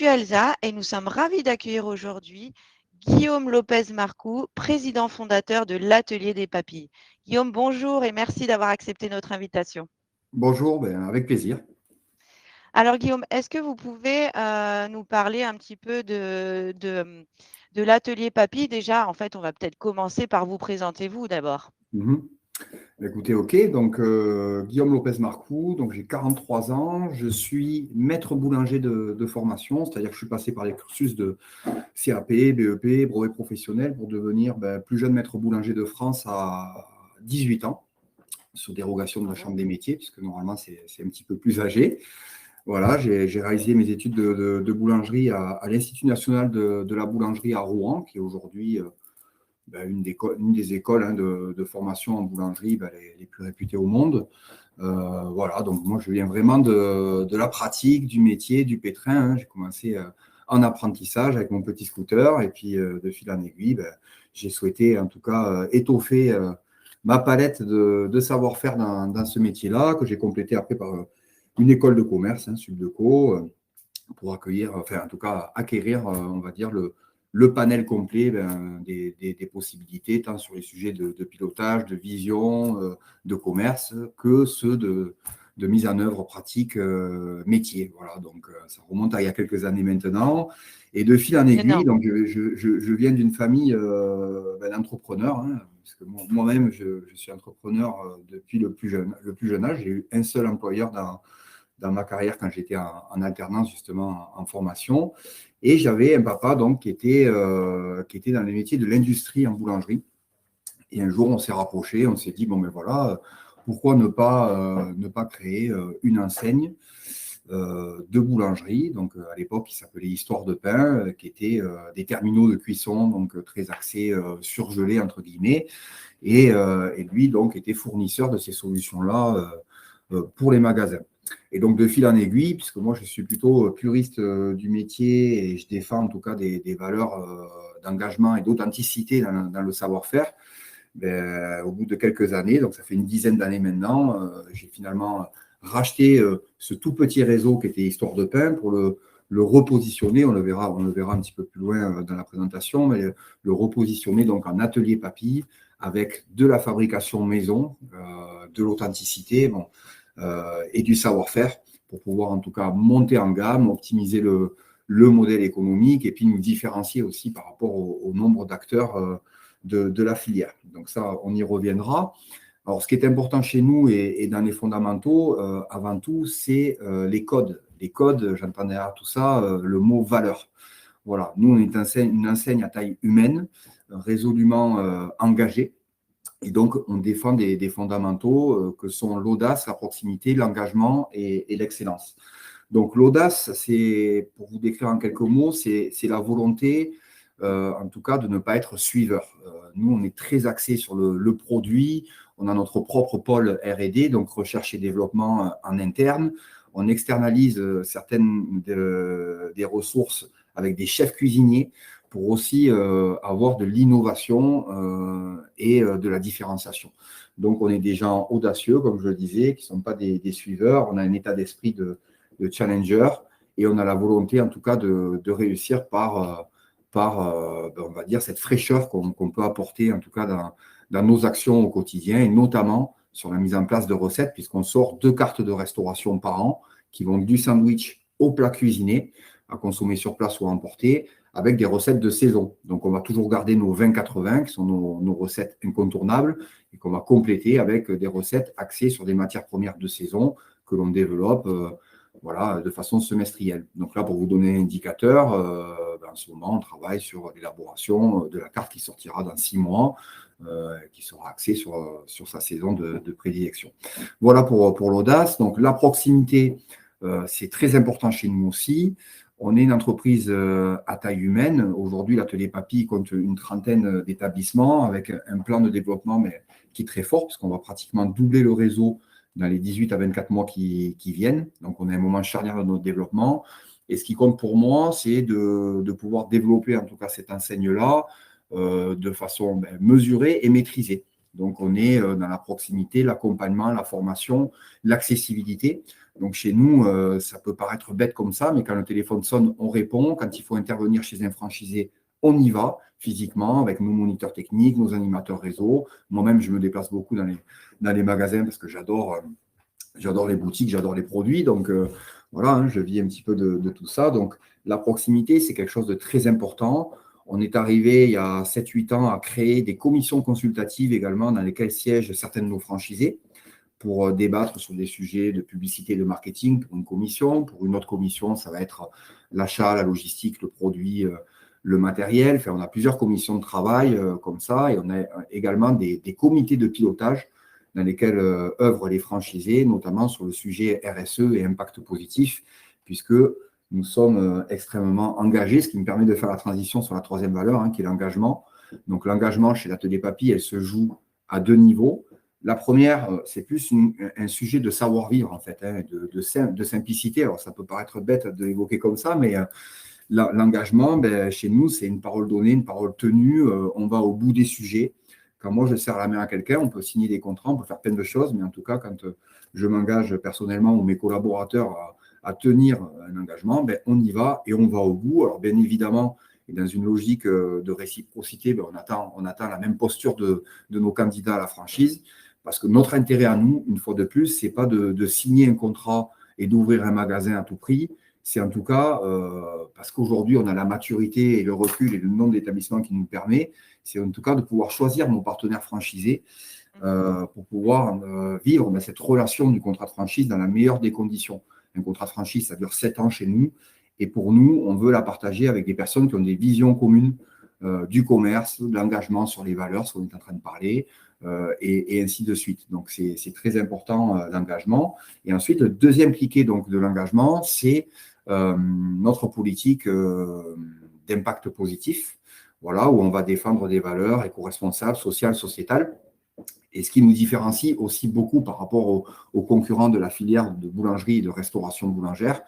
Elsa et nous sommes ravis d'accueillir aujourd'hui Guillaume Lopez-Marcoux, président fondateur de l'Atelier des Papilles. Guillaume, bonjour et merci d'avoir accepté notre invitation. Bonjour, avec plaisir. Alors Guillaume, est-ce que vous pouvez nous parler un petit peu de l'Atelier Papilles? Déjà, en fait, on va peut-être commencer par vous présenter vous d'abord. Écoutez, ok, donc Guillaume Lopez-Marcoux, donc j'ai 43 ans, je suis maître boulanger de formation, c'est-à-dire que je suis passé par les cursus de CAP, BEP, brevet professionnel pour devenir plus jeune maître boulanger de France à 18 ans, sur dérogation de la Chambre des métiers, puisque normalement c'est un petit peu plus âgé. Voilà, j'ai réalisé mes études de boulangerie à l'Institut national de la boulangerie à Rouen, qui est aujourd'hui une des écoles de formation en boulangerie les plus réputées au monde. Voilà, donc moi je viens vraiment de la pratique, du métier, du pétrin. J'ai commencé en apprentissage avec mon petit scooter et puis de fil en aiguille, j'ai souhaité en tout cas étoffer ma palette de savoir-faire dans ce métier-là, que j'ai complété après par une école de commerce, Subdeco, pour accueillir, enfin en tout cas acquérir, on va dire, le panel complet des possibilités, tant sur les sujets de pilotage, de vision, de commerce, que ceux de mise en œuvre pratique métier. Voilà, donc ça remonte à il y a quelques années maintenant. Et de fil en aiguille, donc je viens d'une famille d'entrepreneurs, parce que moi-même, je suis entrepreneur depuis le plus jeune âge. J'ai eu un seul employeur dans ma carrière quand j'étais en alternance, justement, en formation. Et j'avais un papa donc, qui était dans les métiers de l'industrie en boulangerie. Et un jour, on s'est rapprochés, on s'est dit, bon, ben voilà, pourquoi ne pas créer une enseigne de boulangerie, donc à l'époque, qui s'appelait Histoire de pain, qui était des terminaux de cuisson, donc très axés surgelés, entre guillemets. Et lui, donc, était fournisseur de ces solutions-là pour les magasins. Et donc, de fil en aiguille, puisque moi, je suis plutôt puriste du métier et je défends en tout cas des valeurs d'engagement et d'authenticité dans le savoir-faire, au bout de quelques années, donc ça fait une dizaine d'années maintenant, j'ai finalement racheté ce tout petit réseau qui était Histoire de pain pour le repositionner, on le verra un petit peu plus loin dans la présentation, mais le repositionner donc en atelier papilles avec de la fabrication maison, de l'authenticité, et du savoir-faire pour pouvoir en tout cas monter en gamme, optimiser le modèle économique et puis nous différencier aussi par rapport au nombre d'acteurs de la filière. Donc ça, on y reviendra. Alors, ce qui est important chez nous et dans les fondamentaux, avant tout, c'est les codes. Les codes, j'entends derrière tout ça le mot valeur. Voilà, nous, on est une enseigne à taille humaine, résolument engagée. Et donc, on défend des fondamentaux que sont l'audace, la proximité, l'engagement et l'excellence. Donc, l'audace, c'est, pour vous décrire en quelques mots, c'est la volonté, en tout cas, de ne pas être suiveur. Nous, on est très axé sur le produit. On a notre propre pôle R&D, donc recherche et développement en interne. On externalise certaines des ressources avec des chefs cuisiniers pour aussi avoir de l'innovation et de la différenciation. Donc, on est des gens audacieux, comme je le disais, qui ne sont pas des suiveurs. On a un état d'esprit de challenger et on a la volonté, en tout cas, de réussir par on va dire, cette fraîcheur qu'on peut apporter, en tout cas, dans nos actions au quotidien et notamment sur la mise en place de recettes, puisqu'on sort 2 cartes de restauration par an qui vont du sandwich au plat cuisiné à consommer sur place ou à emporter, avec des recettes de saison. Donc, on va toujours garder nos 20-80, qui sont nos recettes incontournables, et qu'on va compléter avec des recettes axées sur des matières premières de saison que l'on développe voilà, de façon semestrielle. Donc là, pour vous donner un indicateur, en ce moment, on travaille sur l'élaboration de la carte qui sortira dans 6 mois, qui sera axée sur sa saison de prédilection. Voilà pour l'audace. Donc, la proximité, c'est très important chez nous aussi. On est une entreprise à taille humaine. Aujourd'hui, l'atelier Papilles compte une trentaine d'établissements avec un plan de développement qui est très fort, puisqu'on va pratiquement doubler le réseau dans les 18 à 24 mois qui viennent. Donc, on est à un moment charnière de notre développement. Et ce qui compte pour moi, c'est de pouvoir développer en tout cas cette enseigne-là de façon mesurée et maîtrisée. Donc, on est dans la proximité, l'accompagnement, la formation, l'accessibilité. Donc, chez nous, ça peut paraître bête comme ça, mais quand le téléphone sonne, on répond. Quand il faut intervenir chez un franchisé, on y va physiquement avec nos moniteurs techniques, nos animateurs réseau. Moi-même, je me déplace beaucoup dans les magasins parce que j'adore les boutiques, j'adore les produits. Donc, voilà, hein, je vis un petit peu de tout ça. Donc, la proximité, c'est quelque chose de très important. On est arrivé il y a 7-8 ans à créer des commissions consultatives également dans lesquelles siègent certains de nos franchisés pour débattre sur des sujets de publicité et de marketing pour une commission. Pour une autre commission, ça va être l'achat, la logistique, le produit, le matériel. Enfin, on a plusieurs commissions de travail comme ça et on a également des comités de pilotage dans lesquels œuvrent les franchisés, notamment sur le sujet RSE et impact positif, puisque nous sommes extrêmement engagés, ce qui me permet de faire la transition sur la troisième valeur, hein, qui est l'engagement. Donc, l'engagement chez l'Atelier Papy, elle se joue à 2 niveaux. La première, c'est plus un sujet de savoir-vivre, en fait, hein, de simplicité. Alors, ça peut paraître bête de l'évoquer comme ça, mais l'engagement, chez nous, c'est une parole donnée, une parole tenue. On va au bout des sujets. Quand moi, je serre la main à quelqu'un, on peut signer des contrats, on peut faire plein de choses, mais en tout cas, quand je m'engage personnellement ou mes collaborateurs à tenir un engagement, on y va et on va au bout. Alors, bien évidemment, et dans une logique de réciprocité, on attend la même posture de nos candidats à la franchise. Parce que notre intérêt à nous, une fois de plus, ce n'est pas de signer un contrat et d'ouvrir un magasin à tout prix. C'est en tout cas, parce qu'aujourd'hui, on a la maturité et le recul et le nombre d'établissements qui nous permet, c'est en tout cas de pouvoir choisir nos partenaires franchisés pour pouvoir vivre cette relation du contrat de franchise dans la meilleure des conditions. Un contrat de franchise, ça dure 7 ans chez nous. Et pour nous, on veut la partager avec des personnes qui ont des visions communes du commerce, de l'engagement sur les valeurs, ce qu'on est en train de parler, et ainsi de suite. Donc, c'est très important, l'engagement. Et ensuite, le deuxième cliquet donc, de l'engagement, c'est notre politique d'impact positif, voilà, où on va défendre des valeurs éco-responsables, sociales, sociétales. Et ce qui nous différencie aussi beaucoup par rapport aux concurrents de la filière de boulangerie et de restauration boulangère.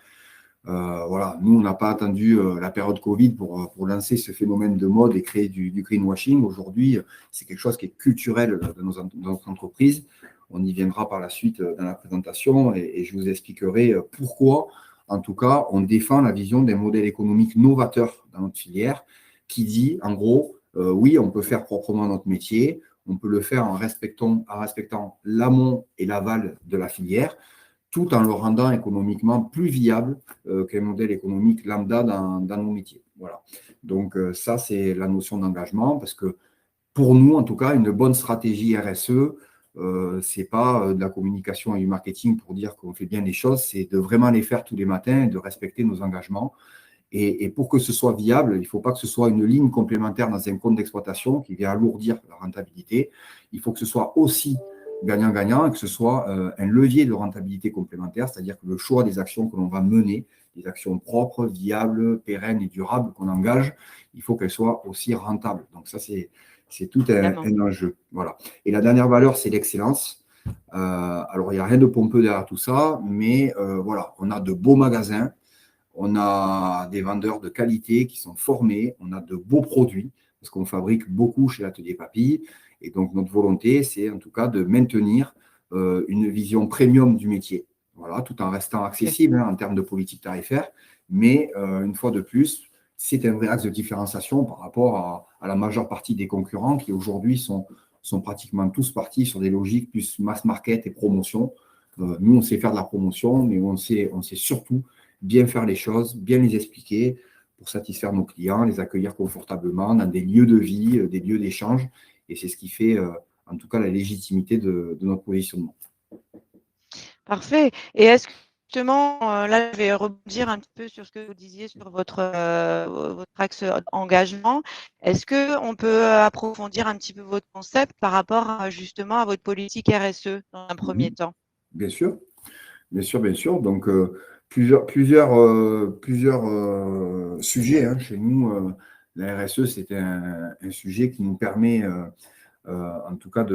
Voilà, nous, on n'a pas attendu la période Covid pour lancer ce phénomène de mode et créer du greenwashing. Aujourd'hui, c'est quelque chose qui est culturel dans notre entreprise. On y viendra par la suite dans la présentation et je vous expliquerai pourquoi, en tout cas, on défend la vision d'un modèle économique novateur dans notre filière qui dit, en gros, oui, on peut faire proprement notre métier, on peut le faire en respectant l'amont et l'aval de la filière, tout en le rendant économiquement plus viable qu'un modèle économique lambda dans nos métiers. Voilà. Donc, ça, c'est la notion d'engagement, parce que pour nous, en tout cas, une bonne stratégie RSE, ce n'est pas de la communication et du marketing pour dire qu'on fait bien les choses, c'est de vraiment les faire tous les matins et de respecter nos engagements. Et pour que ce soit viable, il ne faut pas que ce soit une ligne complémentaire dans un compte d'exploitation qui vient alourdir la rentabilité. Il faut que ce soit aussi gagnant-gagnant et que ce soit un levier de rentabilité complémentaire, c'est-à-dire que le choix des actions que l'on va mener, des actions propres, viables, pérennes et durables qu'on engage, il faut qu'elles soient aussi rentables. Donc ça, c'est tout un enjeu. Voilà. Et la dernière valeur, c'est l'excellence. Alors, il n'y a rien de pompeux derrière tout ça, mais voilà, on a de beaux magasins, on a des vendeurs de qualité qui sont formés, on a de beaux produits, parce qu'on fabrique beaucoup chez l'Atelier Papy. Et donc, notre volonté, c'est en tout cas de maintenir une vision premium du métier, voilà, tout en restant accessible en termes de politique tarifaire. Mais une fois de plus, c'est un vrai axe de différenciation par rapport à la majeure partie des concurrents qui aujourd'hui sont pratiquement tous partis sur des logiques plus mass market et promotion. Nous, on sait faire de la promotion, mais on sait surtout bien faire les choses, bien les expliquer pour satisfaire nos clients, les accueillir confortablement dans des lieux de vie, des lieux d'échange. Et c'est ce qui fait, en tout cas, la légitimité de notre positionnement. Parfait. Et est-ce que justement, là, je vais rebondir un petit peu sur ce que vous disiez sur votre axe engagement. Est-ce qu'on peut approfondir un petit peu votre concept par rapport justement à votre politique RSE dans un premier temps? Bien sûr, bien sûr, bien sûr. Donc, plusieurs sujets hein, chez nous. La RSE, c'est un sujet qui nous permet, en tout cas,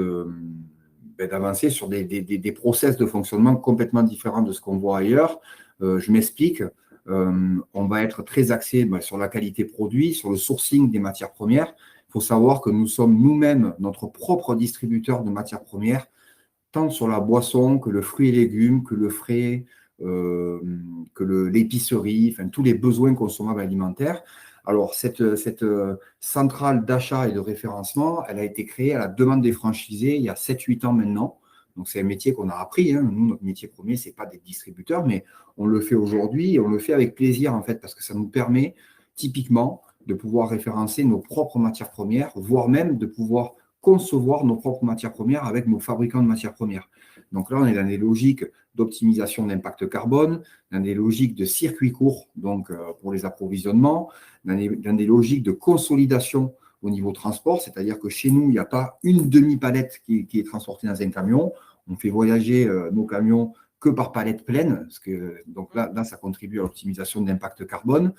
d'avancer sur des process de fonctionnement complètement différents de ce qu'on voit ailleurs. Je m'explique. On va être très axé sur la qualité produit, sur le sourcing des matières premières. Il faut savoir que nous sommes nous-mêmes notre propre distributeur de matières premières, tant sur la boisson que le fruit et légumes, que le frais, que l'épicerie, enfin tous les besoins consommables alimentaires. Alors, cette centrale d'achat et de référencement, elle a été créée à la demande des franchisés il y a 7-8 ans maintenant. Donc, c'est un métier qu'on a appris. Nous, notre métier premier, ce n'est pas d'être distributeur, mais on le fait aujourd'hui et on le fait avec plaisir, en fait, parce que ça nous permet typiquement de pouvoir référencer nos propres matières premières, voire même de pouvoir concevoir nos propres matières premières avec nos fabricants de matières premières. Donc là, on est dans des logiques d'optimisation d'impact carbone, dans des logiques de circuits courts, donc pour les approvisionnements, dans des logiques de consolidation au niveau transport, c'est-à-dire que chez nous, il n'y a pas une demi-palette qui est transportée dans un camion. On fait voyager nos camions que par palette pleine, donc là, ça contribue à l'optimisation de l'impact carbone.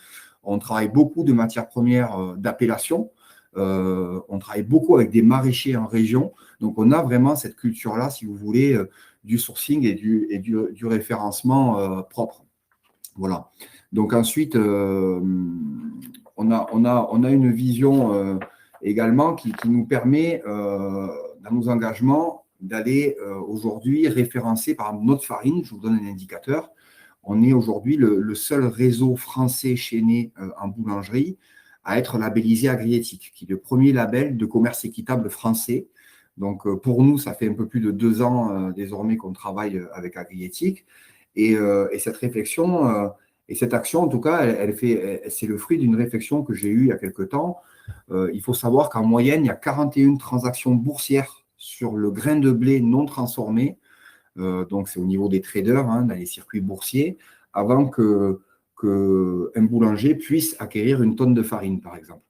On travaille beaucoup de matières premières d'appellation. On travaille beaucoup avec des maraîchers en région. Donc, on a vraiment cette culture-là, si vous voulez, du sourcing et du référencement propre. Voilà. Donc, ensuite, on a une vision également qui nous permet, dans nos engagements, d'aller aujourd'hui référencer par exemple notre farine. Je vous donne un indicateur. On est aujourd'hui le seul réseau français chaîné en boulangerie à être labellisé Agriéthique, qui est le premier label de commerce équitable français. Donc, pour nous, ça fait un peu plus de 2 ans désormais qu'on travaille avec Agriéthique. Et cette réflexion et cette action, en tout cas, c'est le fruit d'une réflexion que j'ai eue il y a quelque temps. Il faut savoir qu'en moyenne, il y a 41 transactions boursières sur le grain de blé non transformé. Donc, c'est au niveau des traders, dans les circuits boursiers, avant qu'un boulanger puisse acquérir une tonne de farine, par exemple.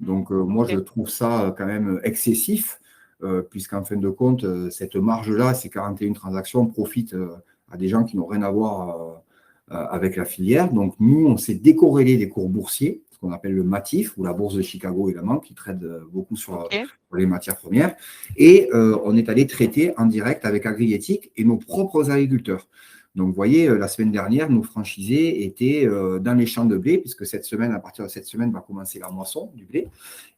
Donc, moi, je trouve ça quand même excessif, puisqu'en fin de compte, cette marge-là, ces 41 transactions profitent à des gens qui n'ont rien à voir avec la filière. Donc, nous, on s'est décorrélé des cours boursiers, ce qu'on appelle le MATIF, ou la bourse de Chicago également, qui traite beaucoup sur les matières premières. Et on est allé traiter en direct avec Agriéthique et nos propres agriculteurs. Donc, vous voyez, la semaine dernière, nos franchisés étaient dans les champs de blé, puisque à partir de cette semaine, va commencer la moisson du blé.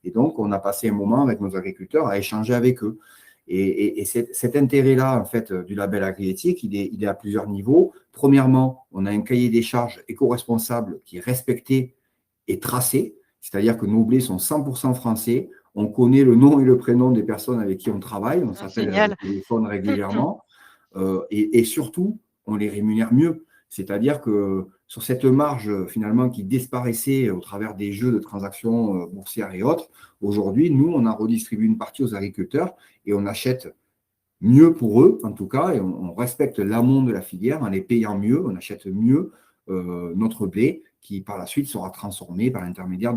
Et donc, on a passé un moment avec nos agriculteurs à échanger avec eux. Et cet intérêt-là, en fait, du label Agriéthique, il est à plusieurs niveaux. Premièrement, on a un cahier des charges éco-responsable qui est respecté et tracé, c'est-à-dire que nos blés sont 100% français. On connaît le nom et le prénom des personnes avec qui on travaille. On s'appelle au téléphone régulièrement. Et surtout, on les rémunère mieux. C'est-à-dire que sur cette marge, finalement, qui disparaissait au travers des jeux de transactions boursières et autres, aujourd'hui, nous, on a redistribué une partie aux agriculteurs et on achète mieux pour eux, en tout cas, et on respecte l'amont de la filière en les payant mieux, on achète mieux notre blé qui, par la suite, sera transformé par l'intermédiaire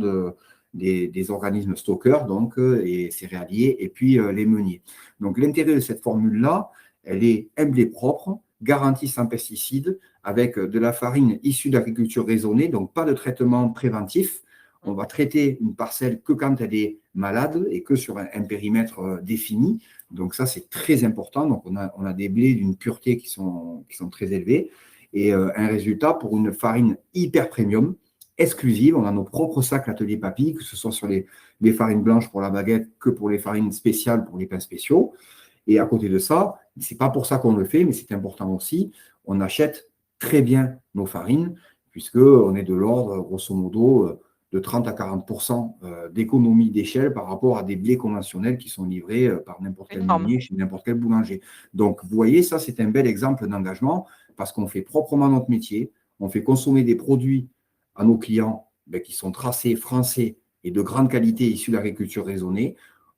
des organismes stockeurs, donc, et céréaliers, et puis les meuniers. Donc, l'intérêt de cette formule-là, elle est un blé propre, garantie sans pesticides, avec de la farine issue d'agriculture raisonnée, donc pas de traitement préventif. On va traiter une parcelle que quand elle est malade et que sur un périmètre défini. Donc ça, c'est très important. Donc on a des blés d'une pureté qui sont très élevés et un résultat pour une farine hyper premium, exclusive. On a nos propres sacs Atelier Papy, que ce soit sur les farines blanches pour la baguette que pour les farines spéciales pour les pains spéciaux. Et à côté de ça, ce n'est pas pour ça qu'on le fait, mais c'est important aussi, on achète très bien nos farines, puisqu'on est de l'ordre, grosso modo, de 30 à 40% d'économie d'échelle par rapport à des blés conventionnels qui sont livrés par n'importe quel meunier chez n'importe quel boulanger. Donc, vous voyez, ça, c'est un bel exemple d'engagement parce qu'on fait proprement notre métier, on fait consommer des produits à nos clients qui sont tracés français et de grande qualité issus de l'agriculture raisonnée.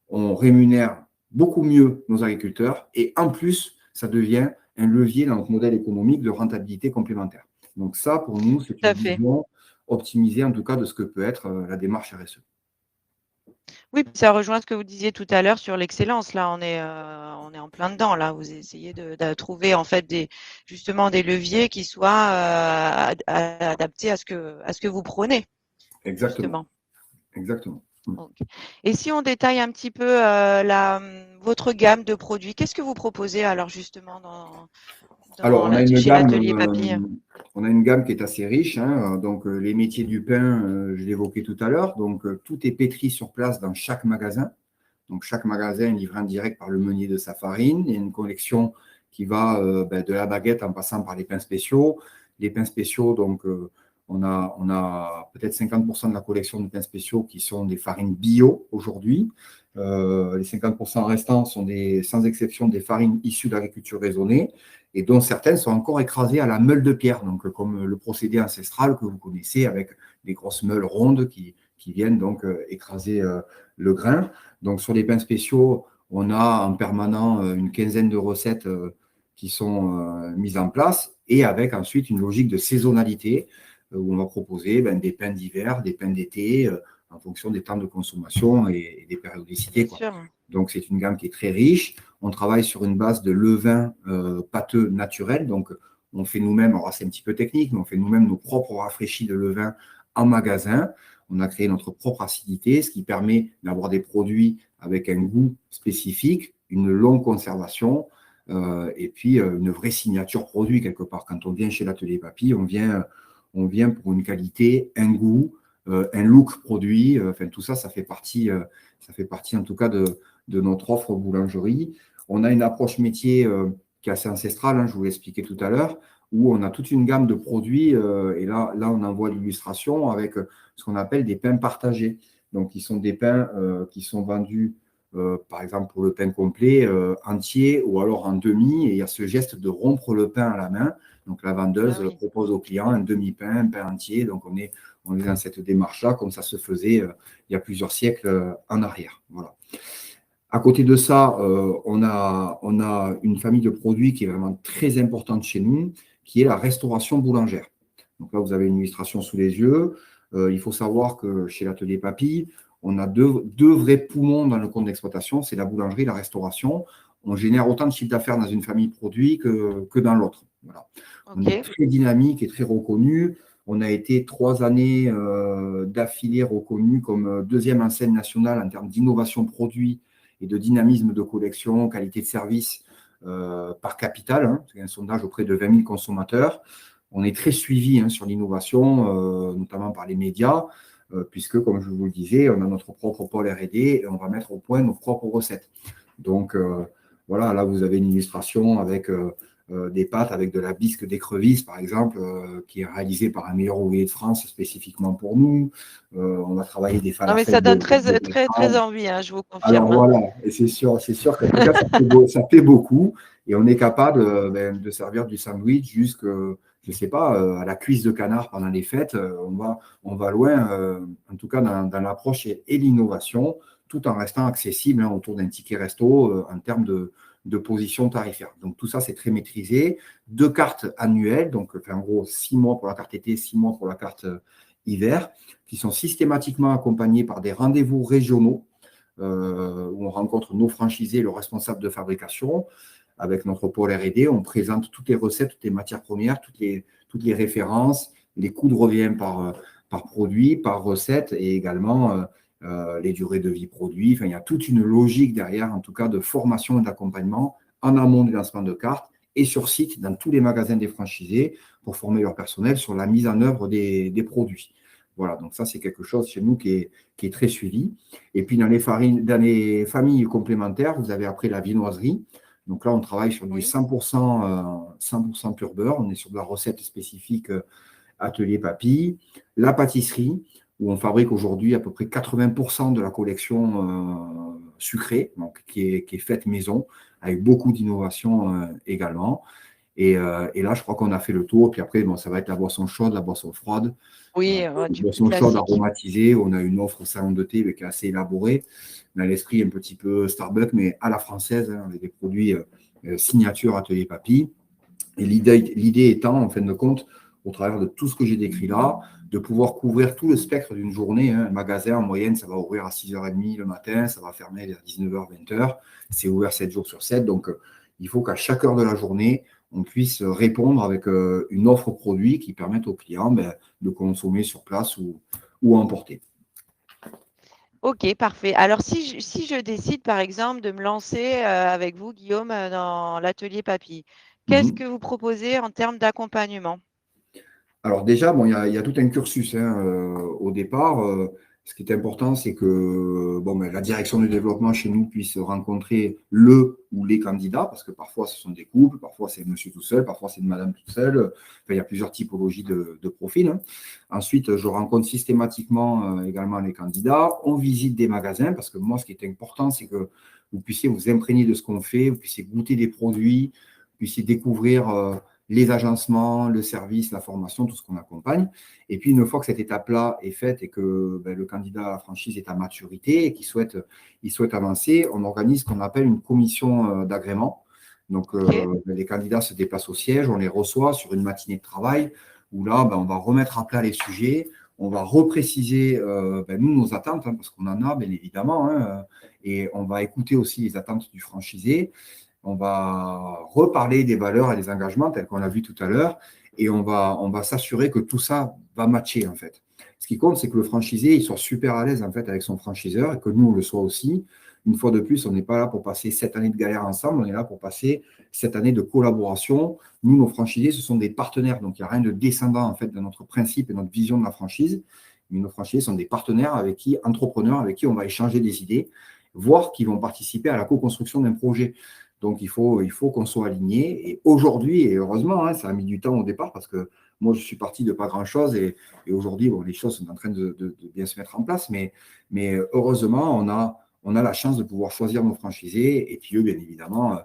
On rémunère beaucoup mieux nos agriculteurs et en plus, ça devient un levier dans notre modèle économique de rentabilité complémentaire. Donc ça, pour nous, c'est une vision optimisée, en tout cas, de ce que peut être la démarche RSE. Oui, ça rejoint ce que vous disiez tout à l'heure sur l'excellence. Là, on est en plein dedans. Là, vous essayez de trouver en fait justement des leviers qui soient adaptés à ce que vous prônez. Exactement. Exactement. Okay. Et si on détaille un petit peu votre gamme de produits, qu'est-ce que vous proposez alors justement Alors, chez l'atelier Papy? on a une gamme qui est assez riche, hein. Donc, les métiers du pain, je l'évoquais tout à l'heure. Donc, tout est pétri sur place dans chaque magasin. Donc, chaque magasin est livré en direct par le meunier de sa farine. Il y a une collection qui va de la baguette en passant par les pains spéciaux. Les pains spéciaux, donc, on a peut-être 50% de la collection de pains spéciaux qui sont des farines bio aujourd'hui. Les 50% restants sont sans exception des farines issues d'agriculture raisonnée et dont certaines sont encore écrasées à la meule de pierre, donc comme le procédé ancestral que vous connaissez avec des grosses meules rondes qui viennent donc écraser le grain. Donc sur les pains spéciaux, on a en permanent une quinzaine de recettes qui sont mises en place et avec ensuite une logique de saisonnalité où on va proposer des pains d'hiver, des pains d'été en fonction des temps de consommation et des périodicités. Bien sûr. Donc c'est une gamme qui est très riche. On travaille sur une base de levain pâteux naturel. Donc on fait nous-mêmes, alors c'est un petit peu technique, mais on fait nous-mêmes nos propres rafraîchis de levain en magasin. On a créé notre propre acidité, ce qui permet d'avoir des produits avec un goût spécifique, une longue conservation et puis une vraie signature produit quelque part. Quand on vient chez l'atelier Papy, on vient pour une qualité, un goût, un look produit. Enfin, tout ça, ça fait partie en tout cas de notre offre boulangerie. On a une approche métier qui est assez ancestrale, je vous l'ai expliqué tout à l'heure, où on a toute une gamme de produits. Et là, on en voit l'illustration avec ce qu'on appelle des pains partagés. Donc, qui sont des pains qui sont vendus, par exemple, pour le pain complet, entier ou alors en demi. Et il y a ce geste de rompre le pain à la main. Donc, la vendeuse propose au client un demi-pain, un pain entier. Donc, on est dans cette démarche-là, comme ça se faisait il y a plusieurs siècles en arrière. Voilà. À côté de ça, on a une famille de produits qui est vraiment très importante chez nous, qui est la restauration boulangère. Donc là, vous avez une illustration sous les yeux. Il faut savoir que chez l'atelier Papy, on a deux vrais poumons dans le compte d'exploitation, c'est la boulangerie et la restauration. On génère autant de chiffre d'affaires dans une famille produit que dans l'autre. Voilà. On est très dynamique et très reconnu. On a été 3 années d'affilée reconnus comme deuxième enseigne nationale en termes d'innovation produit et de dynamisme de collection, qualité de service par capitale. C'est un sondage auprès de 20 000 consommateurs. On est très suivi sur l'innovation, notamment par les médias, puisque, comme je vous le disais, on a notre propre pôle R&D et on va mettre au point nos propres recettes. Donc, voilà, là, vous avez une illustration avec des pâtes avec de la bisque d'écrevisse, par exemple, qui est réalisée par un meilleur ouvrier de France spécifiquement pour nous. On va travailler des falafels. Non, mais ça donne très envie, je vous confirme. Alors voilà, et c'est sûr qu'en tout cas, ça fait beaucoup. Et on est capable de servir du sandwich jusque, je ne sais pas, à la cuisse de canard pendant les fêtes. On va loin, en tout cas dans l'approche et l'innovation, tout en restant accessible autour d'un ticket resto en termes de position tarifaire. Donc tout ça, c'est très maîtrisé. 2 cartes annuelles, donc en gros 6 mois pour la carte été, 6 mois pour la carte hiver, qui sont systématiquement accompagnés par des rendez-vous régionaux où on rencontre nos franchisés, le responsable de fabrication. Avec notre pôle R&D, on présente toutes les recettes, toutes les matières premières, toutes les références, les coûts de revient par produit, par recette et également les durées de vie produits. Enfin, il y a toute une logique derrière, en tout cas, de formation et d'accompagnement en amont des lancements de cartes et sur site dans tous les magasins des franchisés pour former leur personnel sur la mise en œuvre des produits. Voilà, donc ça, c'est quelque chose chez nous qui est très suivi. Et puis, dans les familles complémentaires, vous avez après la viennoiserie. Donc là, on travaille sur du 100% pur beurre. On est sur de la recette spécifique Atelier Papy. La pâtisserie, où on fabrique aujourd'hui à peu près 80% de la collection sucrée, donc qui est faite maison, avec beaucoup d'innovation également. Et là, je crois qu'on a fait le tour. Puis après, ça va être la boisson chaude, la boisson froide. Oui, la boisson chaude aromatisée. On a une offre salon de thé qui est assez élaborée. On a l'esprit un petit peu Starbucks, mais à la française, avec des produits signature Atelier Papy. Et l'idée étant, en fin de compte, au travers de tout ce que j'ai décrit là, de pouvoir couvrir tout le spectre d'une journée. Un magasin, en moyenne, ça va ouvrir à 6h30 le matin, ça va fermer vers 19h, 20h. C'est ouvert 7 jours sur 7. Donc, il faut qu'à chaque heure de la journée, on puisse répondre avec une offre produit qui permette aux clients de consommer sur place ou à emporter. Ok, parfait. Alors, si je décide, par exemple, de me lancer avec vous, Guillaume, dans l'atelier Papy, qu'est-ce que vous proposez en termes d'accompagnement? Alors déjà, bon, il y a tout un cursus hein, au départ. Ce qui est important, c'est que la direction du développement chez nous puisse rencontrer le ou les candidats, parce que parfois ce sont des couples, parfois c'est monsieur tout seul, parfois c'est une madame toute seule. Enfin, il y a plusieurs typologies de profils, hein. Ensuite, je rencontre systématiquement également les candidats. On visite des magasins, parce que moi, ce qui est important, c'est que vous puissiez vous imprégner de ce qu'on fait, vous puissiez goûter des produits, vous puissiez découvrir les agencements, le service, la formation, tout ce qu'on accompagne. Et puis, une fois que cette étape-là est faite et que le candidat à la franchise est à maturité et qu'il souhaite avancer, on organise ce qu'on appelle une commission d'agrément. Donc, OK. les candidats se déplacent au siège, on les reçoit sur une matinée de travail où là, on va remettre à plat les sujets, on va repréciser, nous, nos attentes, hein, parce qu'on en a, bien évidemment, hein, et on va écouter aussi les attentes du franchisé. On va reparler des valeurs et des engagements tels qu'on l'a vu tout à l'heure et on va s'assurer que tout ça va matcher en fait. Ce qui compte, c'est que le franchisé il soit super à l'aise en fait avec son franchiseur et que nous on le soit aussi. Une fois de plus, on n'est pas là pour passer 7 années de galère ensemble, on est là pour passer 7 années de collaboration. Nous, nos franchisés, ce sont des partenaires, donc il n'y a rien de descendant en fait de notre principe et notre vision de la franchise. Mais nos franchisés sont des partenaires entrepreneurs avec qui on va échanger des idées, voire qui vont participer à la co-construction d'un projet. Donc, il faut qu'on soit aligné. Et aujourd'hui, et heureusement, hein, ça a mis du temps au départ parce que moi, je suis parti de pas grand-chose et aujourd'hui, les choses sont en train de bien se mettre en place. Mais heureusement, on a la chance de pouvoir choisir nos franchisés et puis eux, bien évidemment,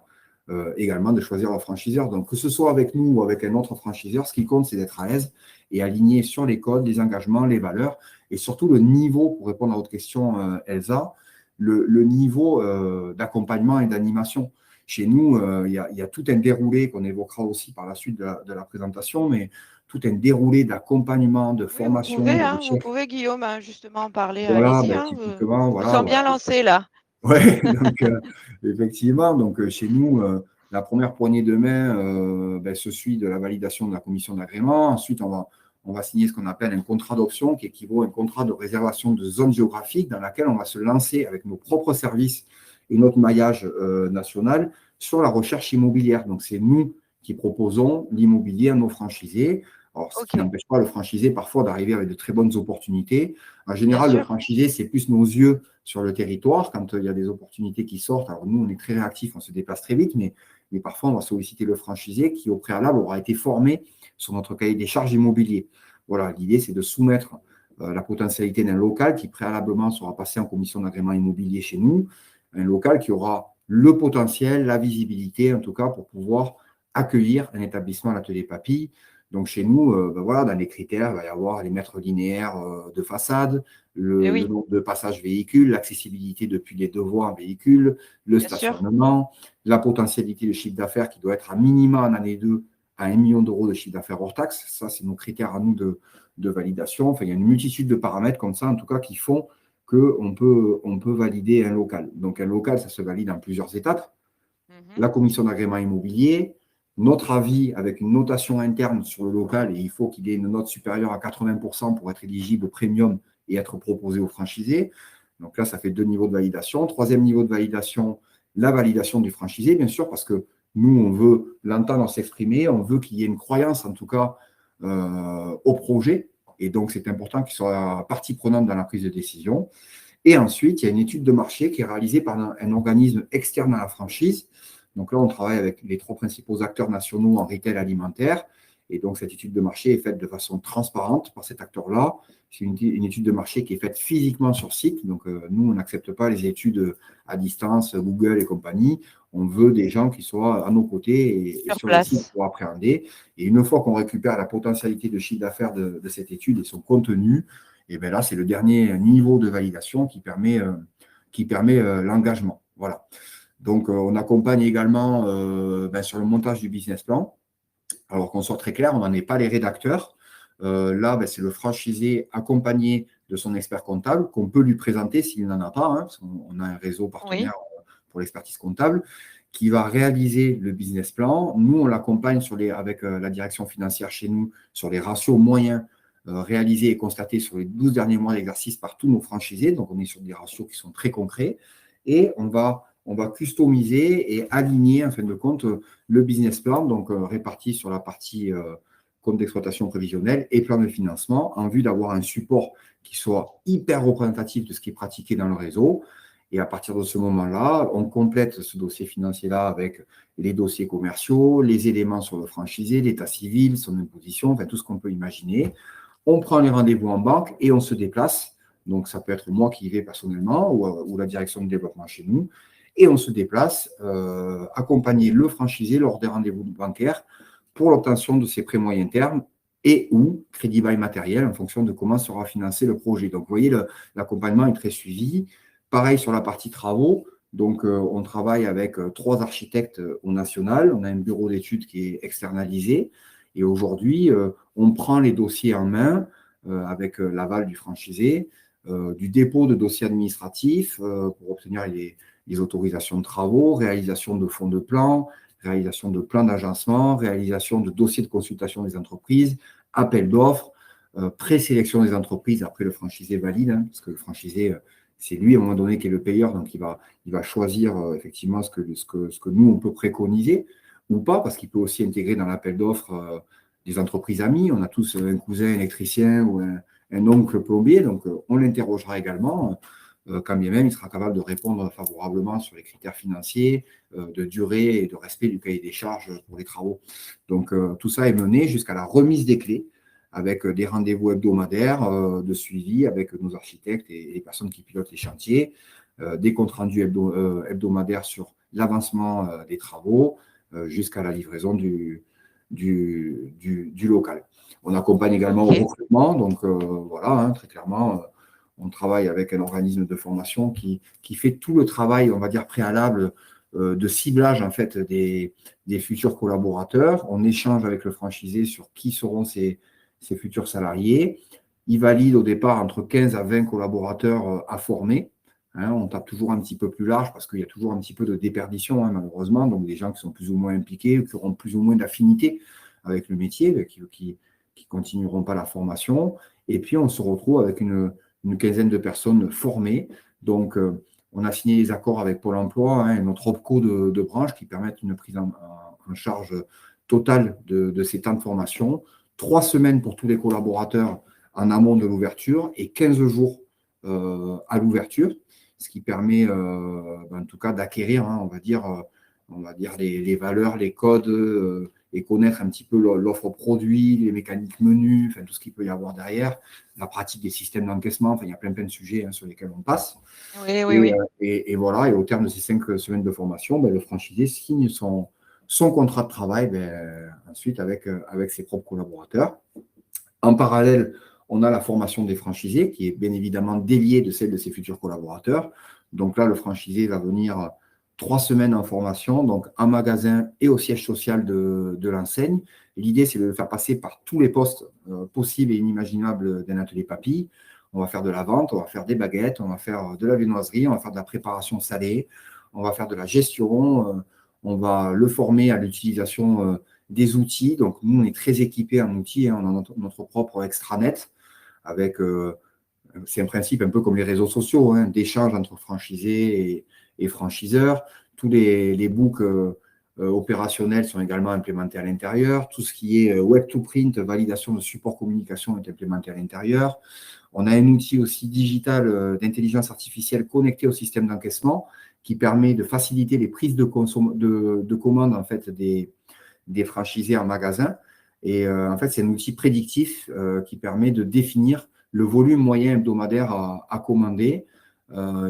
également de choisir leur franchiseur. Donc, que ce soit avec nous ou avec un autre franchiseur, ce qui compte, c'est d'être à l'aise et aligné sur les codes, les engagements, les valeurs et surtout le niveau, pour répondre à votre question, Elsa, le niveau d'accompagnement et d'animation. Chez nous, il y a tout un déroulé qu'on évoquera aussi par la suite de la présentation, mais tout un déroulé d'accompagnement, de Oui, formation. vous pouvez Guillaume, justement en parler. Voilà, Allez-y, typiquement, je vous voilà, sens voilà. bien lancé là. Ouais, donc effectivement, donc chez nous, la première poignée de main se suit de la validation de la commission d'agrément. Ensuite, on va signer ce qu'on appelle un contrat d'option qui équivaut à un contrat de réservation de zone géographique dans laquelle on va se lancer avec nos propres services et notre maillage national sur la recherche immobilière. Donc, c'est nous qui proposons l'immobilier à nos franchisés. Alors, ce qui OK, n'empêche pas le franchisé parfois d'arriver avec de très bonnes opportunités. En bien général, le sûr. franchisé, c'est plus nos yeux sur le territoire quand il y a des opportunités qui sortent. Alors, nous, on est très réactifs, on se déplace très vite, mais parfois, on va solliciter le franchisé qui, au préalable, aura été formé sur notre cahier des charges immobilier. Voilà, l'idée, c'est de soumettre la potentialité d'un local qui, préalablement, sera passé en commission d'agrément immobilier chez nous, un local qui aura le potentiel, la visibilité, en tout cas, pour pouvoir accueillir un établissement à l'atelier Papille. Donc, chez nous, voilà, dans les critères, il va y avoir les mètres linéaires de façade, Eh le oui, nombre de passages véhicules, l'accessibilité depuis les deux voies en véhicule, le bien sûr. stationnement, la potentialité de chiffre d'affaires qui doit être à minima en année 2 à 1 million d'euros de chiffre d'affaires hors taxe. Ça, c'est nos critères à nous de validation. Enfin, il y a une multitude de paramètres comme ça, en tout cas, qui font qu'on peut valider un local. Donc, un local, ça se valide en plusieurs étapes. Mhm. La commission d'agrément immobilier, notre avis avec une notation interne sur le local, et il faut qu'il ait une note supérieure à 80% pour être éligible au premium et être proposé aux franchisés. Donc là, ça fait 2 niveaux de validation. Troisième niveau de validation, la validation du franchisé, bien sûr, parce que nous, on veut l'entendre s'exprimer, on veut qu'il y ait une croyance, en tout cas, au projet. Et donc, c'est important qu'il soit partie prenante dans la prise de décision. Et ensuite, il y a une étude de marché qui est réalisée par un organisme externe à la franchise. Donc là, on travaille avec les 3 principaux acteurs nationaux en retail alimentaire. Et donc, cette étude de marché est faite de façon transparente par cet acteur-là. C'est une étude de marché qui est faite physiquement sur site. Donc, nous, on n'accepte pas les études à distance, Google et compagnie. On veut des gens qui soient à nos côtés et Sur sur le site place. pour appréhender. Et une fois qu'on récupère la potentialité de chiffre d'affaires de cette étude et son contenu, et bien là, c'est le dernier niveau de validation qui permet l'engagement. Voilà. Donc, on accompagne également sur le montage du business plan. Alors qu'on soit très clair, on n'en est pas les rédacteurs. Là, c'est le franchisé accompagné de son expert comptable qu'on peut lui présenter s'il n'en a pas, hein, parce qu'on a un réseau Oui, partenaire pour l'expertise comptable, qui va réaliser le business plan. Nous, on l'accompagne avec la direction financière chez nous sur les ratios moyens réalisés et constatés sur les 12 derniers mois d'exercice par tous nos franchisés. Donc, on est sur des ratios qui sont très concrets. Et on va on va customiser et aligner, en fin de compte, le business plan, donc réparti sur la partie compte d'exploitation prévisionnelle et plan de financement, en vue d'avoir un support qui soit hyper représentatif de ce qui est pratiqué dans le réseau. Et à partir de ce moment-là, on complète ce dossier financier-là avec les dossiers commerciaux, les éléments sur le franchisé, l'état civil, son imposition, enfin tout ce qu'on peut imaginer. On prend les rendez-vous en banque et on se déplace. Donc, ça peut être moi qui y vais personnellement ou la direction de développement chez nous. Et on se déplace, accompagner le franchisé lors des rendez-vous bancaires pour l'obtention de ses prêts moyen terme et ou crédit bail matériel en fonction de comment sera financé le projet. Donc, vous voyez, l'accompagnement est très suivi. Pareil sur la partie travaux. Donc, on travaille avec 3 architectes au national. On a un bureau d'études qui est externalisé. Et aujourd'hui, on prend les dossiers en main avec l'aval du franchisé, du dépôt de dossiers administratifs pour obtenir les autorisations de travaux, réalisation de fonds de plan, réalisation de plans d'agencement, réalisation de dossiers de consultation des entreprises, appel d'offres, présélection des entreprises. Après, le franchisé valide, hein, parce que le franchisé, c'est lui, à un moment donné, qui est le payeur. Donc, il va choisir effectivement ce que nous, on peut préconiser ou pas, parce qu'il peut aussi intégrer dans l'appel d'offres des entreprises amies. On a tous un cousin électricien ou un oncle plombier, donc on l'interrogera également. Quand bien même il sera capable de répondre favorablement sur les critères financiers, de durée et de respect du cahier des charges pour les travaux. Donc, tout ça est mené jusqu'à la remise des clés avec des rendez-vous hebdomadaires de suivi avec nos architectes et les personnes qui pilotent les chantiers, des comptes rendus hebdomadaires sur l'avancement des travaux jusqu'à la livraison du local. On accompagne également au recrutement, donc voilà, hein, très clairement, on travaille avec un organisme de formation qui fait tout le travail, on va dire, préalable de ciblage en fait des futurs collaborateurs. On échange avec le franchisé sur qui seront ses futurs salariés. Il valide au départ entre 15 à 20 collaborateurs à former. Hein, on tape toujours un petit peu plus large parce qu'il y a toujours un petit peu de déperdition, hein, malheureusement. Donc, des gens qui sont plus ou moins impliqués, qui auront plus ou moins d'affinité avec le métier, qui continueront pas la formation. Et puis, on se retrouve avec une quinzaine de personnes formées. Donc, on a signé les accords avec Pôle emploi et notre OPCO de branche qui permettent une prise en charge totale de ces temps de formation. 3 semaines pour tous les collaborateurs en amont de l'ouverture et 15 jours à l'ouverture, ce qui permet en tout cas d'acquérir, hein, on va dire les valeurs, les codes et connaître un petit peu l'offre produit, les mécaniques menus, enfin, tout ce qu'il peut y avoir derrière, la pratique des systèmes d'encaissement, enfin, il y a plein de sujets hein, sur lesquels on passe. Oui. Et voilà, et au terme de ces 5 semaines de formation, le franchisé signe son contrat de travail ensuite avec ses propres collaborateurs. En parallèle, on a la formation des franchisés qui est bien évidemment déliée de celle de ses futurs collaborateurs. Donc là, le franchisé va venir 3 semaines en formation, donc en magasin et au siège social de l'enseigne. L'idée, c'est de le faire passer par tous les postes possibles et inimaginables d'un atelier papy. On va faire de la vente, on va faire des baguettes, on va faire de la viennoiserie, on va faire de la préparation salée, on va faire de la gestion, on va le former à l'utilisation des outils. Donc, nous, on est très équipés en outils, hein, on a notre propre extranet avec, c'est un principe un peu comme les réseaux sociaux, hein, d'échange entre franchisés et franchiseurs. Tous les books opérationnels sont également implémentés à l'intérieur. Tout ce qui est web to print, validation de support communication est implémenté à l'intérieur. On a un outil aussi digital d'intelligence artificielle connecté au système d'encaissement qui permet de faciliter les prises de commandes en fait, des franchisés en magasin. Et en fait, c'est un outil prédictif qui permet de définir le volume moyen hebdomadaire à commander.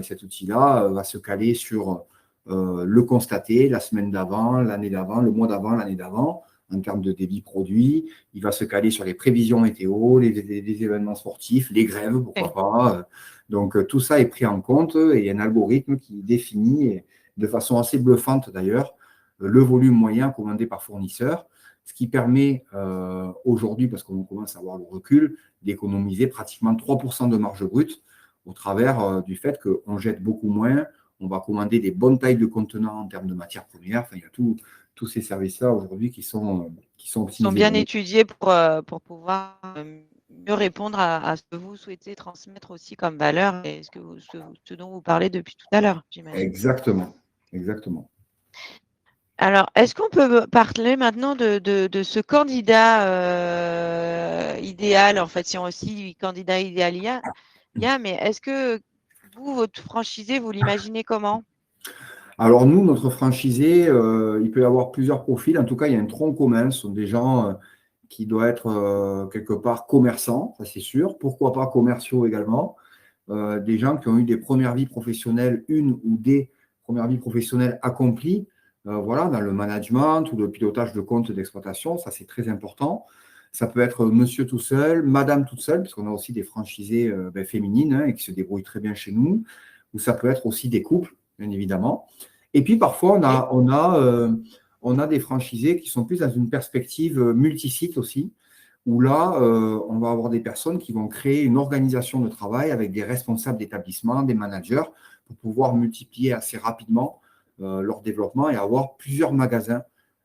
Cet outil-là va se caler sur le constaté, la semaine d'avant, l'année d'avant, le mois d'avant, l'année d'avant, en termes de débit produit. Il va se caler sur les prévisions météo, les événements sportifs, les grèves, pourquoi pas. Donc, tout ça est pris en compte et il y a un algorithme qui définit, de façon assez bluffante d'ailleurs, le volume moyen commandé par fournisseur, ce qui permet aujourd'hui, parce qu'on commence à avoir le recul, d'économiser pratiquement 3% de marge brute au travers du fait qu'on jette beaucoup moins, on va commander des bonnes tailles de contenants en termes de matières premières. Enfin, il y a tous ces services-là aujourd'hui qui sont optimisés. Ils sont bien étudiés pour pouvoir mieux répondre à ce que vous souhaitez transmettre aussi comme valeur et ce dont vous parlez depuis tout à l'heure, j'imagine. Exactement. exactement. Alors, est-ce qu'on peut parler maintenant de ce candidat idéal, en fait, si on aussi candidat idéal mais est-ce que vous, votre franchisé, vous l'imaginez comment? Alors nous, notre franchisé, il peut y avoir plusieurs profils. En tout cas, il y a un tronc commun. Ce sont des gens qui doivent être quelque part commerçants, ça c'est sûr. Pourquoi pas commerciaux également. Des gens qui ont eu des premières vies professionnelles, une ou des premières vies professionnelles accomplies, voilà, dans le management ou le pilotage de comptes d'exploitation. Ça, c'est très important. Ça peut être monsieur tout seul, madame toute seule, parce qu'on a aussi des franchisés féminines et qui se débrouillent très bien chez nous. Ou ça peut être aussi des couples, bien évidemment. Et puis parfois, Oui. on a des franchisés qui sont plus dans une perspective multisite aussi, où là, on va avoir des personnes qui vont créer une organisation de travail avec des responsables d'établissement, des managers, pour pouvoir multiplier assez rapidement leur développement et avoir plusieurs magasins,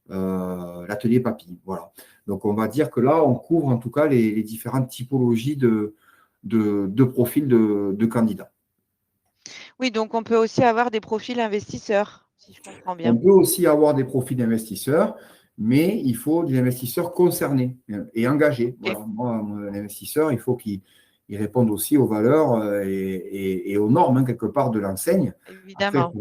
l'atelier papy. Voilà. Donc, on va dire que là, on couvre en tout cas les différentes typologies de profils de candidats. Oui, donc on peut aussi avoir des profils investisseurs, si je comprends On bien. peut aussi avoir des profils d'investisseurs, mais il faut des investisseurs concernés et engagés. Ok, Voilà. Moi, l'investisseur, il faut qu'il réponde aussi aux valeurs et aux normes, quelque part, de l'enseigne. Après, évidemment.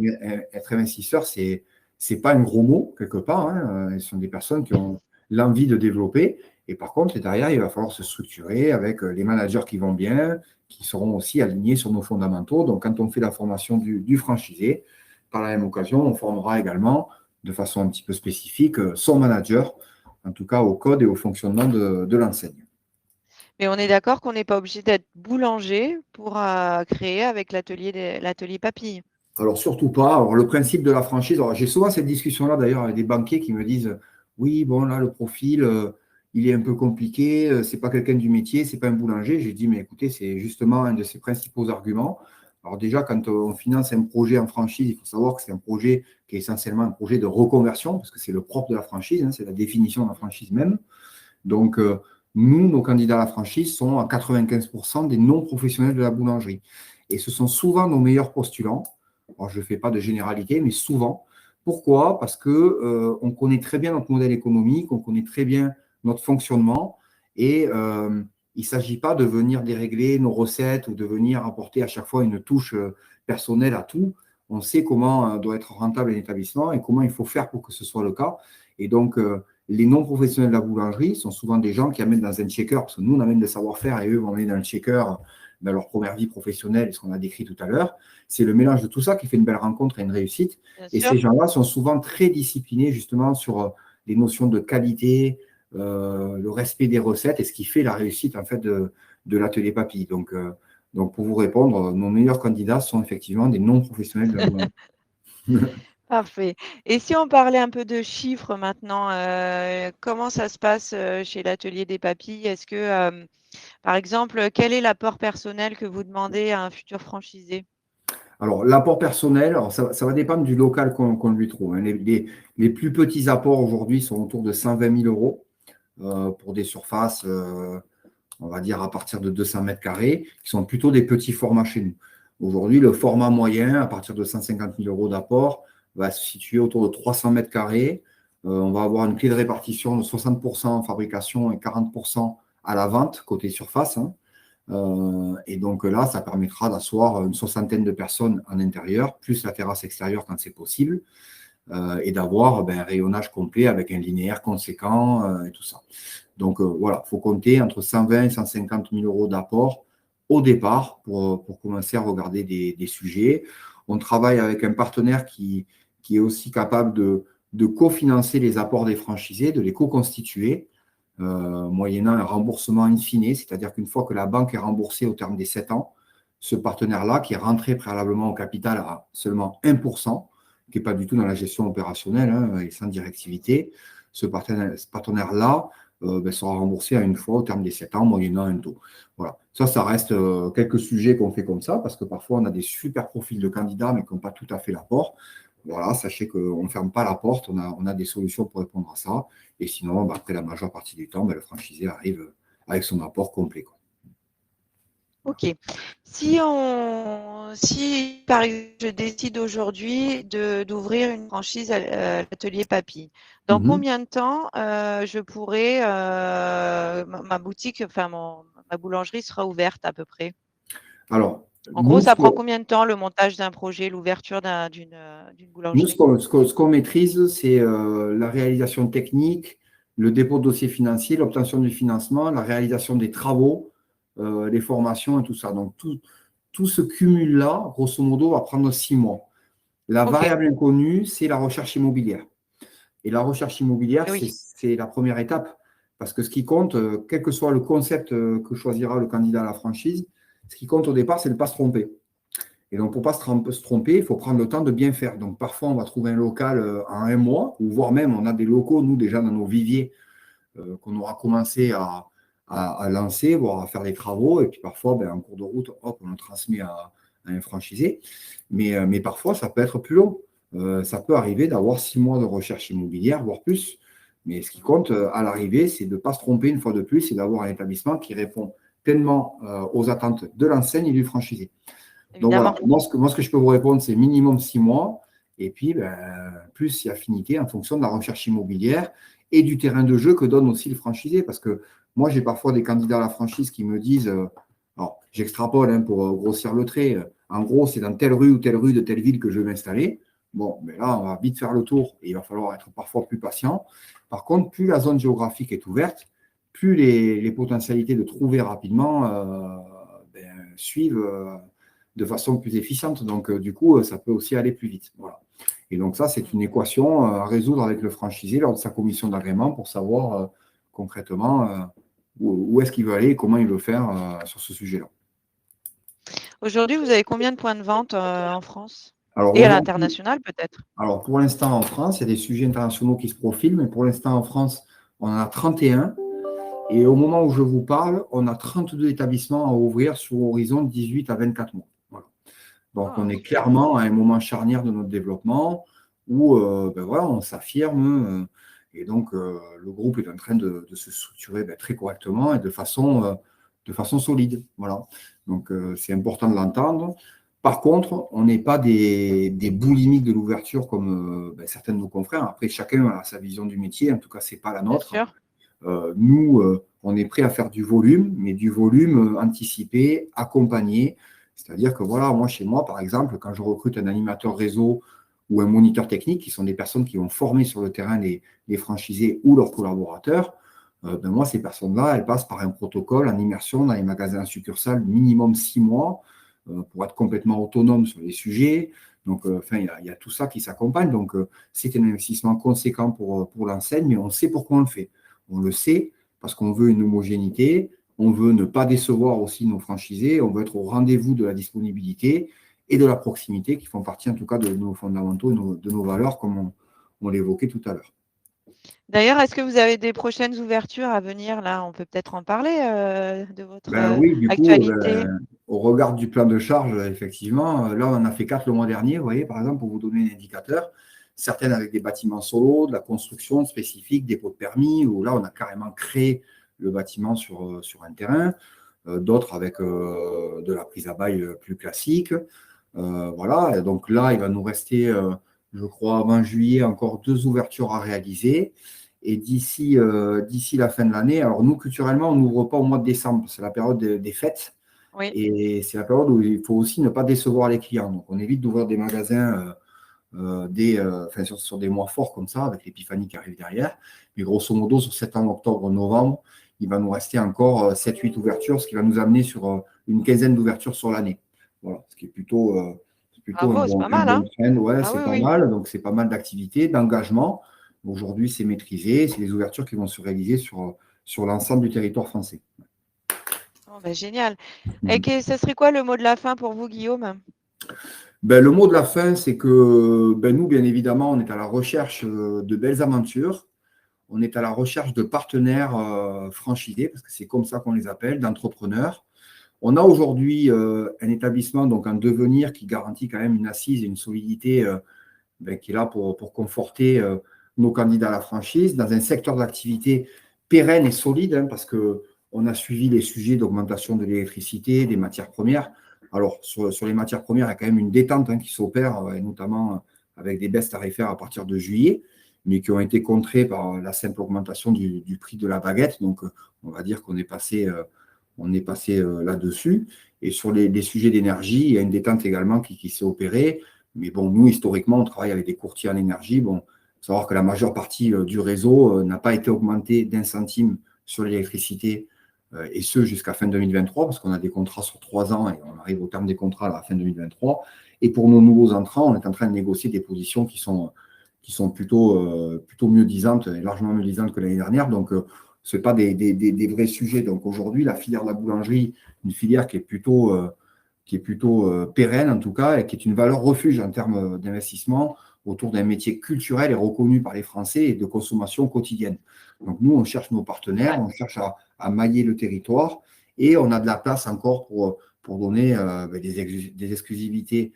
être investisseur, c'est pas un gros mot, quelque part, hein. Ce sont des personnes qui ont l'envie de développer. Et par contre, derrière, il va falloir se structurer avec les managers qui vont bien, qui seront aussi alignés sur nos fondamentaux. Donc, quand on fait la formation du franchisé, par la même occasion, on formera également, de façon un petit peu spécifique, son manager, en tout cas au code et au fonctionnement de l'enseigne. Mais on est d'accord qu'on n'est pas obligé d'être boulanger pour créer avec l'atelier papille. Alors, surtout pas. Alors, le principe de la franchise, alors, j'ai souvent cette discussion-là d'ailleurs avec des banquiers qui me disent, oui, bon, là, le profil, il est un peu compliqué, c'est pas quelqu'un du métier, c'est pas un boulanger. J'ai dit, mais écoutez, c'est justement un de ses principaux arguments. Alors déjà, quand on finance un projet en franchise, il faut savoir que c'est un projet qui est essentiellement un projet de reconversion, parce que c'est le propre de la franchise, hein, c'est la définition de la franchise même. Donc, nous, nos candidats à la franchise sont à 95% des non-professionnels de la boulangerie. Et ce sont souvent nos meilleurs postulants. Alors, je ne fais pas de généralité, mais souvent. Pourquoi? Parce que on connaît très bien notre modèle économique, on connaît très bien notre fonctionnement, et il ne s'agit pas de venir dérégler nos recettes ou de venir apporter à chaque fois une touche personnelle à tout. On sait comment doit être rentable un établissement et comment il faut faire pour que ce soit le cas. Et donc, les non-professionnels de la boulangerie sont souvent des gens qui amènent dans un checker, parce que nous, on amène le savoir-faire et eux vont amener dans le checker dans leur première vie professionnelle, ce qu'on a décrit tout à l'heure. C'est le mélange de tout ça qui fait une belle rencontre et une réussite. Bien Et ces sûr. gens-là sont souvent très disciplinés justement sur les notions de qualité, le respect des recettes et ce qui fait la réussite en fait de l'atelier papy. Donc, pour vous répondre, nos meilleurs candidats sont effectivement des non-professionnels de la boulangerie. Parfait. Et si on parlait un peu de chiffres maintenant, comment ça se passe chez l'atelier des papilles? Est-ce que, par exemple, quel est l'apport personnel que vous demandez à un futur franchisé? Alors, l'apport personnel, alors ça va dépendre du local qu'on lui trouve, hein. Les plus petits apports aujourd'hui sont autour de 120 000 euros pour des surfaces, on va dire à partir de 200 mètres carrés, qui sont plutôt des petits formats chez nous. Aujourd'hui, le format moyen, à partir de 150 000 euros d'apport, va se situer autour de 300 mètres carrés. On va avoir une clé de répartition de 60% en fabrication et 40% à la vente, côté surface, hein. Et donc là, ça permettra d'asseoir une soixantaine de personnes en intérieur, plus la terrasse extérieure quand c'est possible, et d'avoir un rayonnage complet avec un linéaire conséquent et tout ça. Donc voilà, il faut compter entre 120 et 150 000 euros d'apport au départ pour commencer à regarder des sujets. On travaille avec un partenaire qui est aussi capable de cofinancer les apports des franchisés, de les co-constituer, moyennant un remboursement in fine, c'est-à-dire qu'une fois que la banque est remboursée au terme des 7 ans, ce partenaire-là, qui est rentré préalablement au capital à seulement 1%, qui n'est pas du tout dans la gestion opérationnelle hein, et sans directivité, ce partenaire-là sera remboursé à une fois au terme des 7 ans, moyennant un taux. Voilà. Ça reste quelques sujets qu'on fait comme ça, parce que parfois on a des super profils de candidats, mais qui n'ont pas tout à fait l'apport. Voilà, sachez qu'on ne ferme pas la porte, on a des solutions pour répondre à ça. Et sinon, après la majeure partie du temps, le franchisé arrive avec son apport complet, quoi. Ok. Si par exemple, je décide aujourd'hui d'ouvrir une franchise à l'atelier Papy, dans Mhm. combien de temps je pourrai, ma boutique, enfin ma boulangerie sera ouverte à peu près? Alors, En gros, nous, ça prend combien de temps le montage d'un projet, l'ouverture d'une nous, boulangerie? ce qu'on maîtrise, c'est la réalisation technique, le dépôt de dossier financier, l'obtention du financement, la réalisation des travaux, les formations et tout ça. Donc, tout ce cumul-là, grosso modo, va prendre 6 mois. La Ok. variable inconnue, c'est la recherche immobilière. Et la recherche immobilière, Oui. c'est la première étape. Parce que ce qui compte, quel que soit le concept que choisira le candidat à la franchise, ce qui compte au départ, c'est de ne pas se tromper. Et donc, pour ne pas se tromper, il faut prendre le temps de bien faire. Donc, parfois, on va trouver un local en un mois, ou voire même, on a des locaux, nous, déjà dans nos viviers, qu'on aura commencé à lancer, voire à faire des travaux. Et puis, parfois, en cours de route, hop, on le transmet à un franchisé. Mais parfois, ça peut être plus long. Ça peut arriver d'avoir 6 mois de recherche immobilière, voire plus. Mais ce qui compte à l'arrivée, c'est de ne pas se tromper une fois de plus et d'avoir un établissement qui répond pleinement aux attentes de l'enseigne et du franchisé. Donc voilà, Évidemment. moi, ce que je peux vous répondre, c'est minimum 6 mois. Et puis, plus il y a affinité en fonction de la recherche immobilière et du terrain de jeu que donne aussi le franchisé. Parce que moi, j'ai parfois des candidats à la franchise qui me disent, alors j'extrapole pour grossir le trait, en gros, c'est dans telle rue ou telle rue de telle ville que je vais m'installer. Bon, mais là, on va vite faire le tour et il va falloir être parfois plus patient. Par contre, plus la zone géographique est ouverte, plus les potentialités de trouver rapidement suivent de façon plus efficiente. Donc, du coup, ça peut aussi aller plus vite. Voilà. Et donc, ça, c'est une équation à résoudre avec le franchisé lors de sa commission d'agrément pour savoir concrètement où est-ce qu'il veut aller et comment il veut faire sur ce sujet-là. Aujourd'hui, vous avez combien de points de vente en France? Alors Et à aujourd'hui, l'international, peut-être? alors pour l'instant en France, il y a des sujets internationaux qui se profilent, mais pour l'instant en France, on en a 31. Et au moment où je vous parle, on a 32 établissements à ouvrir sur horizon 18 à 24 mois. Voilà. Donc, Ah, on est super. clairement à un moment charnière de notre développement où voilà, on s'affirme. Et donc, le groupe est en train de se structurer très correctement et de façon solide. Voilà. Donc, c'est important de l'entendre. Par contre, on n'est pas des boulimiques de l'ouverture comme certains de nos confrères. Après, chacun a sa vision du métier. En tout cas, ce n'est pas la Bien nôtre. sûr. Nous, on est prêt à faire du volume, mais du volume anticipé, accompagné. C'est-à-dire que voilà, moi, chez moi, par exemple, quand je recrute un animateur réseau ou un moniteur technique, qui sont des personnes qui vont former sur le terrain les franchisés ou leurs collaborateurs, moi, ces personnes-là, elles passent par un protocole en immersion dans les magasins à succursales minimum 6 mois pour être complètement autonomes sur les sujets. Donc, il y a tout ça qui s'accompagne. Donc, c'est un investissement conséquent pour l'enseigne, mais on sait pourquoi on le fait. On le sait parce qu'on veut une homogénéité, on veut ne pas décevoir aussi nos franchisés, on veut être au rendez-vous de la disponibilité et de la proximité qui font partie en tout cas de nos fondamentaux, de nos valeurs comme on l'évoquait tout à l'heure. D'ailleurs, est-ce que vous avez des prochaines ouvertures à venir là? On peut peut-être en parler de votre Oui, du coup, actualité. au regard du plan de charge, effectivement, là, on en a fait 4 le mois dernier, vous voyez, par exemple, pour vous donner un indicateur, certaines avec des bâtiments solos, de la construction spécifique, dépôt de permis, où là, on a carrément créé le bâtiment sur un terrain, d'autres avec de la prise à bail plus classique. Voilà, et donc là, il va nous rester, je crois, avant juillet, encore 2 ouvertures à réaliser. Et d'ici la fin de l'année, alors nous, culturellement, on n'ouvre pas au mois de décembre, c'est la période des fêtes. Oui, Et c'est la période où il faut aussi ne pas décevoir les clients. Donc, on évite d'ouvrir des magasins sur des mois forts comme ça, avec l'épiphanie qui arrive derrière. Mais grosso modo, sur septembre, octobre, novembre, il va nous rester encore 7-8 ouvertures, ce qui va nous amener sur une quinzaine d'ouvertures sur l'année. Voilà, ce qui est plutôt bravo, c'est pas un mal, bon hein? trend. Ouais, Ah c'est oui, pas oui. mal. Donc, c'est pas mal d'activités, d'engagement. Aujourd'hui, c'est maîtrisé. C'est des ouvertures qui vont se réaliser sur l'ensemble du territoire français. Oh, ben, génial. Et Mhm. ça serait quoi le mot de la fin pour vous, Guillaume? Le mot de la fin, c'est que nous, bien évidemment, on est à la recherche de belles aventures. On est à la recherche de partenaires franchisés, parce que c'est comme ça qu'on les appelle, d'entrepreneurs. On a aujourd'hui un établissement donc en devenir qui garantit quand même une assise et une solidité qui est là pour conforter nos candidats à la franchise dans un secteur d'activité pérenne et solide, hein, parce que on a suivi les sujets d'augmentation de l'électricité, des matières premières. Alors, sur les matières premières, il y a quand même une détente qui s'opère, notamment avec des baisses tarifaires à partir de juillet, mais qui ont été contrées par la simple augmentation du prix de la baguette. Donc, on va dire qu'on est passé, là-dessus. Et sur les sujets d'énergie, il y a une détente également qui s'est opérée. Mais bon, nous, historiquement, on travaille avec des courtiers en énergie. Bon, il faut savoir que la majeure partie du réseau n'a pas été augmentée d'un centime sur l'électricité, et ce jusqu'à fin 2023, parce qu'on a des contrats sur 3 ans et on arrive au terme des contrats à la fin 2023. Et pour nos nouveaux entrants, on est en train de négocier des positions qui sont plutôt mieux disantes, et largement mieux disantes que l'année dernière. Donc, ce n'est pas des vrais sujets. Donc, aujourd'hui, la filière de la boulangerie, une filière qui est plutôt pérenne, en tout cas, et qui est une valeur refuge en termes d'investissement autour d'un métier culturel et reconnu par les Français et de consommation quotidienne. Donc, nous, on cherche nos partenaires, on cherche à mailler le territoire et on a de la place encore pour donner des exclusivités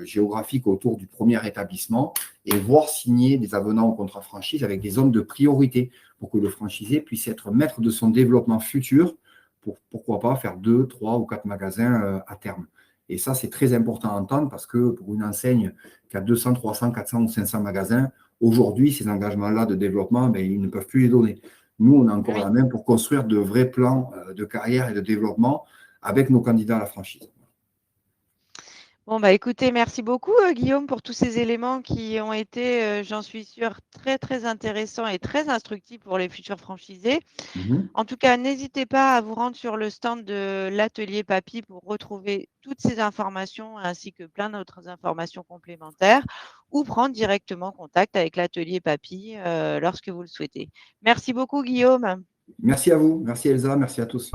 géographiques autour du premier établissement et voir signer des avenants au contrat franchise avec des zones de priorité pour que le franchisé puisse être maître de son développement futur pour, pourquoi pas, faire 2, 3 ou 4 magasins à terme. Et ça, c'est très important à entendre parce que pour une enseigne qui a 200, 300, 400 ou 500 magasins, aujourd'hui, ces engagements-là de développement, ben, ils ne peuvent plus les donner. Nous, on a encore la main pour construire de vrais plans de carrière et de développement avec nos candidats à la franchise. Bon, bah, écoutez, merci beaucoup, Guillaume, pour tous ces éléments qui ont été, j'en suis sûre, très, très intéressants et très instructifs pour les futurs franchisés. En tout cas, n'hésitez pas à vous rendre sur le stand de l'atelier Papy pour retrouver toutes ces informations ainsi que plein d'autres informations complémentaires ou prendre directement contact avec l'atelier Papy lorsque vous le souhaitez. Merci beaucoup, Guillaume. Merci à vous, merci Elsa, merci à tous.